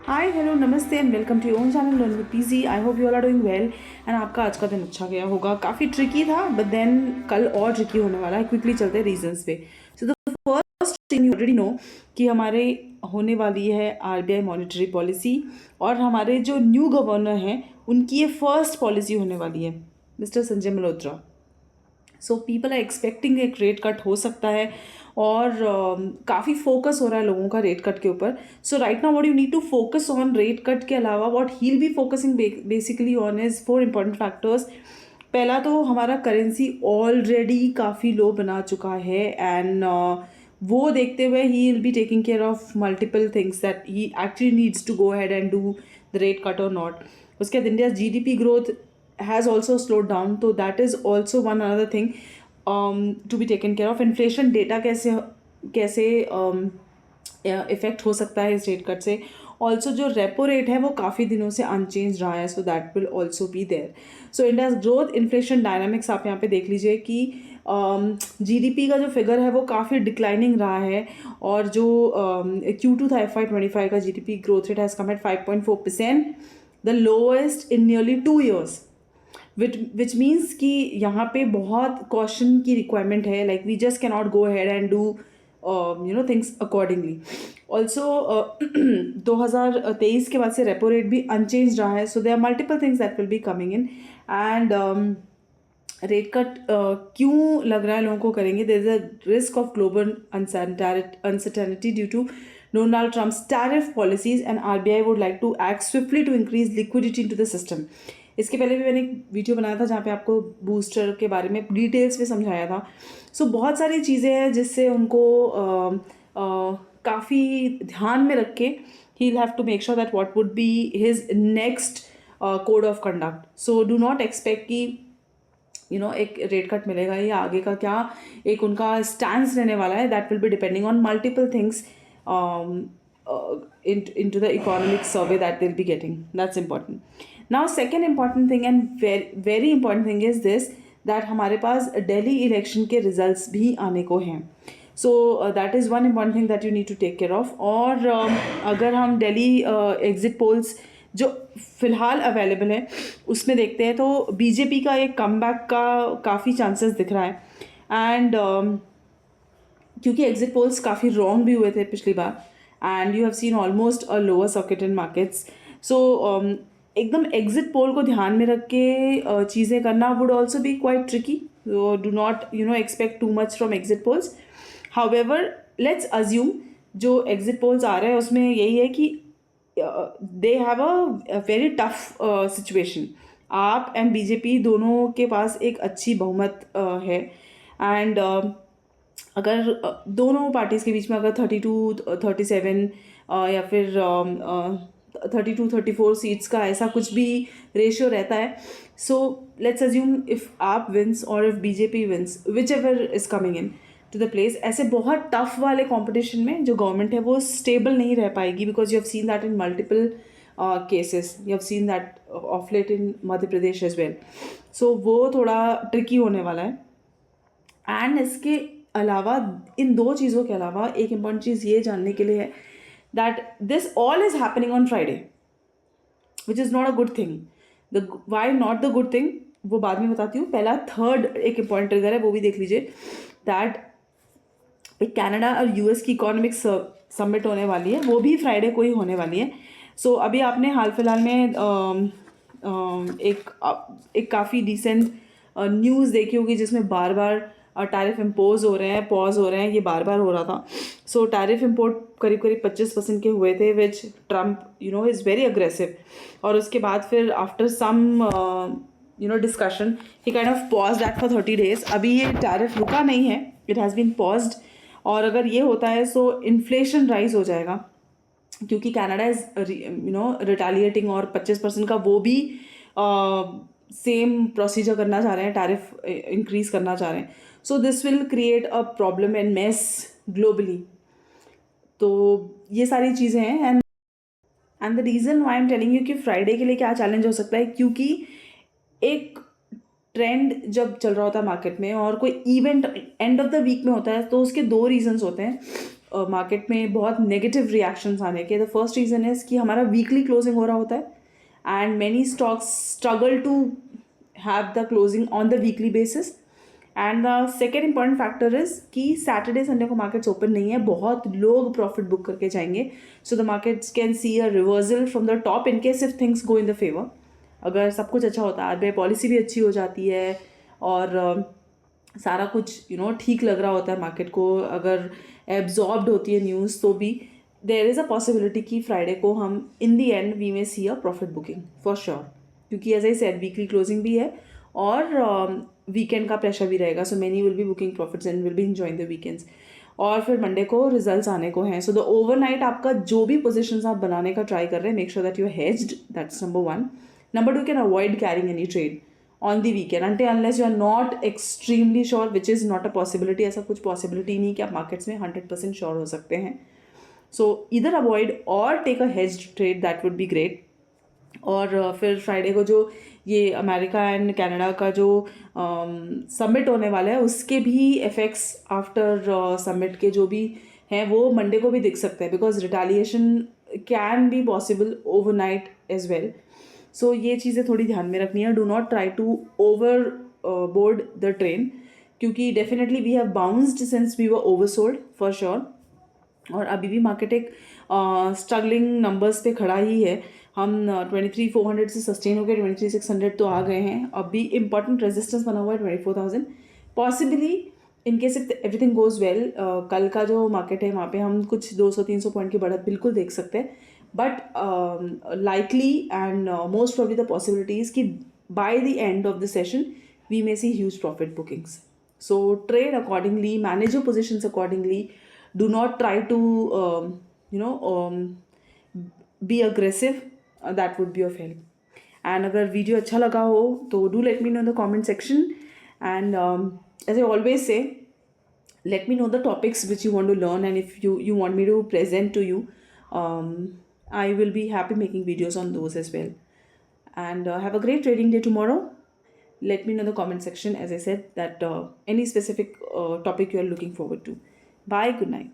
हाय hello नमस्ते and welcome to your own channel learn with PG. I hope you all are doing well and आपका आज का दिन अच्छा गया होगा। काफ़ी ट्रिकी था बट देन कल और ट्रिकी होने वाला है। क्विकली चलते हैं रीजंस पे। So the first thing you already know कि हमारे होने वाली है आरबीआई मॉनेटरी पॉलिसी और हमारे जो न्यू गवर्नर हैं उनकी ये फर्स्ट पॉलिसी होने वाली है, mister Sanjay Malhotra. So people are expecting एक रेट कट हो सकता है और काफ़ी फोकस हो रहा है लोगों का रेट कट के ऊपर। So right now what you need to focus on rate cut के अलावा what he will be focusing basically on is four important factors. पहला तो हमारा करेंसी ऑलरेडी काफ़ी लो बना चुका है एंड वो देखते हुए ही will be taking care of multiple things that he actually needs to go ahead and do the rate cut और नॉट। उसके बाद India GDP growth has also slowed down, so that is also one another thing to be taken care of. Inflation data कैसे affect हो सकता है इस rate cut से। Also जो रेपो रेट है वो काफ़ी दिनों से अनचेंज रहा है, so that will also be there. So India growth inflation dynamics आप यहाँ पे देख लीजिए कि जीडीपी का जो फिगर है वो काफ़ी डिक्लाइनिंग रहा है और जो Q2 था FY25 का GDP growth rate has come at 5.4%, the lowest in nearly 2 years, which means कि यहाँ पे बहुत कॉशन की रिक्वायरमेंट है। Like we just cannot go ahead and do things accordingly. Also 2023 के बाद से रेपो रेट भी अनचेंज रहा है, so they are multiple things that will be coming in and rate cut क्यों लग रहा है लोगों को करेंगे। There is a risk of global uncertainty due to Donald Trump's tariff policies and RBI would like to act swiftly to increase liquidity into the system. इसके पहले भी मैंने एक वीडियो बनाया था जहाँ पे आपको बूस्टर के बारे में डिटेल्स में समझाया था। सो बहुत सारी चीज़ें हैं जिससे उनको काफ़ी ध्यान में रख के he will have to make sure that what would be his next code of conduct. So do not expect कि एक रेट कट मिलेगा या आगे का क्या एक उनका स्टैंड रहने वाला है। That will be depending on multiple things into the economic survey that they'll be getting. That's important. Now second important thing and very important thing is this, that हमारे पास दिल्ली इलेक्शन के रिजल्ट्स भी आने को हैं। So that is one important thing that you need to take care of. और अगर हम दिल्ली एग्जिट पोल्स जो फ़िलहाल अवेलेबल है उसमें देखते हैं तो बीजेपी का एक कमबैक का काफ़ी चांसेस दिख रहा है एंड क्योंकि एग्जिट पोल्स काफ़ी रॉन्ग भी हुए थे पिछली बार and you have seen almost a lower circuit in markets. So एकदम एग्जिट पोल को ध्यान में रख के चीज़ें करना would also be quite tricky. Do not expect too much from exit polls. However let's assume जो एग्जिट पोल्स आ रहे हैं उसमें यही है कि they have a very tough situation. आप एंड बीजेपी दोनों के पास एक अच्छी बहुमत है एंड अगर दोनों पार्टीज़ के बीच में अगर 32-37 या फिर 32-34 सीट्स का ऐसा कुछ भी रेशियो रहता है, सो लेट्स अज्यूम इफ़ आप विंस और if BJP wins which ever is coming in to the place, ऐसे बहुत टफ वाले कंपटीशन में जो गवर्नमेंट है वो स्टेबल नहीं रह पाएगी because you have seen that in multiple cases. You have seen that of late in Madhya Pradesh as well. So वो थोड़ा ट्रिकी होने वाला है। एंड इसके अलावा इन दो चीज़ों के अलावा एक इम्पॉर्टेंट चीज़ ये जानने के लिए है that this all is happening on Friday which is not a good thing. The why not the good thing वो बाद में बताती हूँ। पहला थर्ड एक इम्पॉर्टेंट ट्रिगर है वो भी देख लीजिए, दैट एक कनाडा और यूएस की इकोनॉमिक समिट होने वाली है, वो भी फ्राइडे को ही होने वाली है। सो अभी आपने हाल फिलहाल में एक काफ़ी डिसेंट न्यूज़ देखी होगी जिसमें बार बार टैरिफ इम्पोज हो रहे हैं, पॉज हो रहे हैं, ये बार बार हो रहा था। सो टैरिफ इम्पोर्ट करीब करीब 25% के हुए थे which Trump is very aggressive. और उसके बाद फिर after some discussion he kind of pause that for 30 days। अभी ये टैरिफ रुका नहीं है, इट हैज़ बीन पॉज्ड। और अगर ये होता है सो इन्फ्लेशन राइज हो जाएगा क्योंकि कनाडा इज़ रिटालिएटिंग और 25% का वो भी सेम प्रोसीजर करना चाह रहे हैं, टैरिफ इंक्रीज करना चाह रहे हैं। So this will create a problem and mess globally. तो ये सारी चीज़ें हैं and the reason why am telling you कि फ्राइडे के लिए क्या चैलेंज हो सकता है, क्योंकि एक ट्रेंड जब चल रहा होता है मार्केट में और कोई event end of the week में होता है तो उसके दो रीजंस होते हैं। मार्केट में बहुत नेगेटिव रिएक्शंस आने के, द फर्स्ट रीज़न इज़ कि हमारा वीकली क्लोजिंग हो रहा होता है and many stocks struggle to have the closing on the weekly basis. And the second important factor is कि सैटरडे संडे को मार्केट्स ओपन नहीं है, बहुत लोग प्रॉफिट बुक करके जाएंगे. So the markets can see a reversal from the top in case if things go in the favour. अगर सब कुछ अच्छा होता है, आरबीआई पॉलिसी भी अच्छी हो जाती है और सारा कुछ ठीक लग रहा होता है मार्केट को, अगर एब्जॉर्ब्ड होती है न्यूज़, तो भी देयर इज़ अ पॉसिबिलिटी कि फ्राइडे को हम in the end we may see a profit booking for sure, क्योंकि as I said weekly closing भी है और वीकेंड का प्रेशर भी रहेगा. So many will be booking profits and will be enjoying the weekends. और फिर मंडे को रिजल्ट्स आने को हैं. सो द ओवरनाइट आपका जो भी पोजिशन आप बनाने का ट्राई कर रहे हैं, make sure that you are hedged. That's number 1. Number 2, you can avoid carrying any trade on the weekend until unless you are not extremely sure, which is not a possibility. ऐसा कुछ possibility नहीं कि आप markets में 100% sure हो सकते हैं. So either avoid or take a hedged trade, that would be great. और फिर फ्राइडे को जो ये अमेरिका एंड कनाडा का जो समिट होने वाला है, उसके भी इफेक्ट्स आफ्टर समिट के जो भी हैं वो मंडे को भी दिख सकते हैं, because retaliation can be possible overnight as well. So ये चीज़ें थोड़ी ध्यान में रखनी है. Do not try to over board the train, क्योंकि definitely we have bounced since we were oversold for sure. और अभी भी मार्केट एक स्ट्रगलिंग नंबर्स पे खड़ा ही है. हम 23,400 से सस्टेन हो गए 23,600 तो आ गए हैं. अभी इंपॉर्टेंट रेजिस्टेंस बना हुआ है 24,000. Possibly in case if everything goes well, कल का जो मार्केट है वहाँ पे हम कुछ 200-300 पॉइंट की बढ़त बिल्कुल देख सकते हैं. But likely and most probably the possibility is कि by the end of the session we may see huge profit bookings. So trade accordingly, manage your positions accordingly. Do not try to be aggressive. That would be of help. And अगर video अच्छा लगा हो तो do let me know in the comment section. And as I always say, let me know the topics which you want to learn, and if you want me to present to you, I will be happy making videos on those as well. And have a great trading day tomorrow. Let me know in the comment section, as I said, that any specific topic you are looking forward to. Bye, good night.